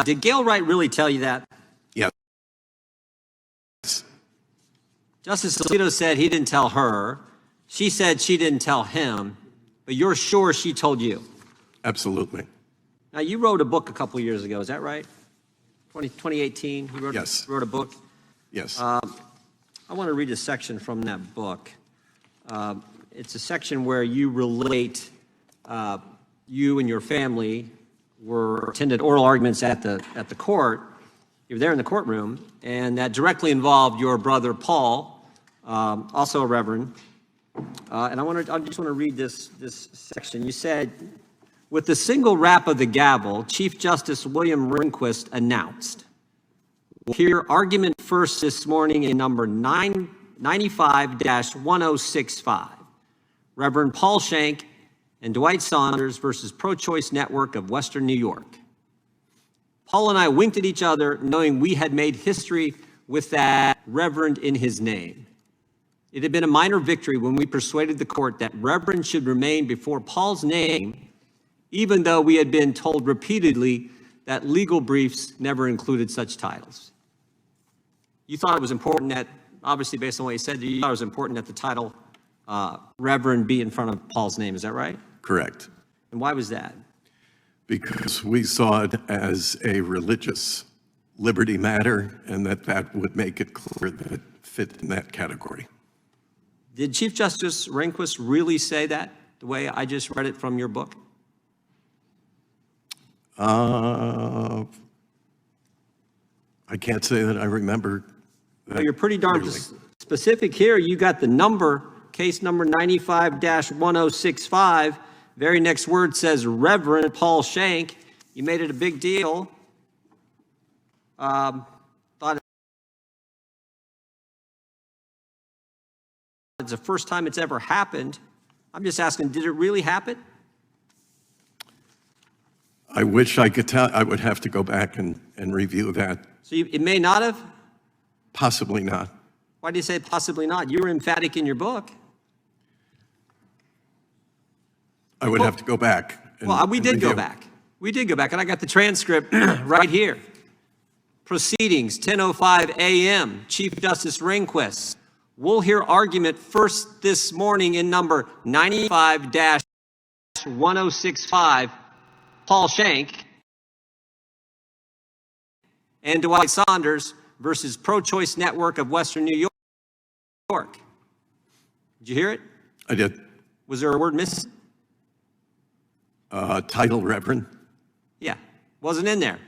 Did Gail Wright really tell you that? Yes. Justice Alito said he didn't tell her. She said she didn't tell him, but you're sure she told you? Absolutely. Now, you wrote a book a couple years ago, is that right? 2018, you Yes. wrote a book? Yes. I want to read a section from that book. It's a section where you relate you and your family attended oral arguments at the court. You were there in the courtroom, and that directly involved your brother Paul, also a reverend. And I just want to read this section. You said, with the single rap of the gavel, Chief Justice William Rehnquist announced, "We'll hear argument first this morning in number 95-1065, Reverend Paul Schenck and Dwight Saunders versus Pro-Choice Network of Western New York." Paul and I winked at each other, knowing we had made history with that reverend in his name. It had been a minor victory when we persuaded the court that reverend should remain before Paul's name, even though we had been told repeatedly that legal briefs never included such titles. You thought it was important that, obviously based on what you said, you thought it was important that the title Reverend be in front of Paul's name, is that right? Correct. And why was that? Because we saw it as a religious liberty matter, and that would make it clear that it fit in that category. Did Chief Justice Rehnquist really say that, the way I just read it from your book? I can't say that I remember that. Well, you're pretty darn clearly. specific here. You got the number, case number 95-1065. Very next word says Reverend Paul Schenck. You made it a big deal. Thought it's the first time it's ever happened. I'm just asking, did it really happen? I wish I could tell. I would have to go back and review that. So it may not have? Possibly not. Why do you say possibly not? You were emphatic in your book. I would have to go back. We did go back. We did go back, and I got the transcript right here. Proceedings, 10:05 a.m., Chief Justice Rehnquist. We'll hear argument first this morning in number 95-1065, Paul Schenck and Dwight Saunders versus Pro-Choice Network of Western New York. Did you hear it? I did. Was there a word missing? Title Reverend. Yeah, wasn't in there.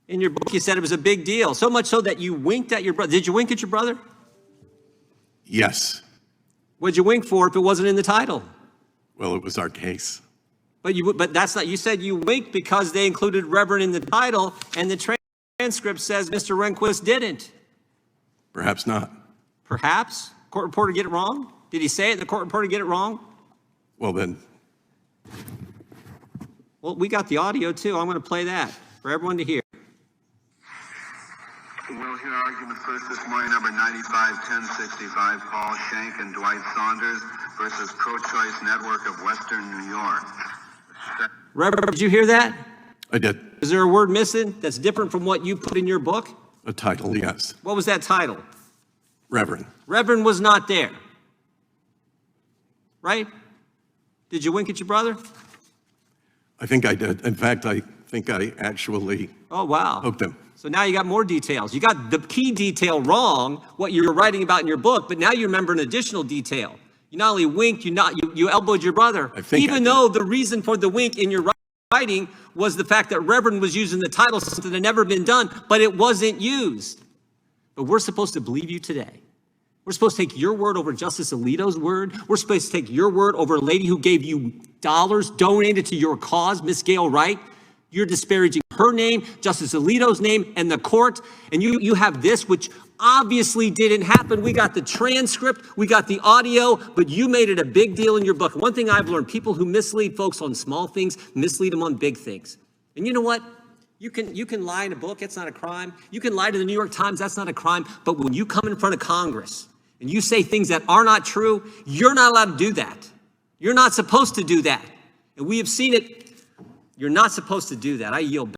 In your book, you said it was a big deal, so much so that you winked at your brother. Did you wink at your brother? Yes. What'd you wink for if it wasn't in the title? Well, it was our case. But that's not, you said you winked because they included Reverend in the title, and the transcript says Mr. Rehnquist didn't. Perhaps not. Perhaps? Court reporter get it wrong? Did he say it, the court reporter get it wrong? Well, then. Well, we got the audio too. I'm going to play that for everyone to hear. We'll hear argument first this morning, number 95-1065, Paul Schenck and Dwight Saunders versus Pro-Choice Network of Western New York. Reverend, did you hear that? I did. Is there a word missing that's different from what you put in your book? A title, yes. What was that title? Reverend. Reverend was not there. Right? Did you wink at your brother? I think I did. In fact, I think I actually Oh, wow. hooked him. So now you got more details. You got the key detail wrong, what you're writing about in your book, but now you remember an additional detail. You not only winked, you elbowed your brother. Even though the reason for the wink in your writing was the fact that Reverend was using the title, something that had never been done, but it wasn't used. But we're supposed to believe you today. We're supposed to take your word over Justice Alito's word. We're supposed to take your word over a lady who gave you dollars donated to your cause, Miss Gail Wright. You're disparaging her name, Justice Alito's name, and the court. And you have this, which obviously didn't happen. We got the transcript, we got the audio, but you made it a big deal in your book. One thing I've learned, people who mislead folks on small things, mislead them on big things. And you know what? You can lie in a book, it's not a crime. You can lie to the New York Times, that's not a crime. But when you come in front of Congress and you say things that are not true, you're not allowed to do that. You're not supposed to do that. And we have seen it. You're not supposed to do that. I yield back.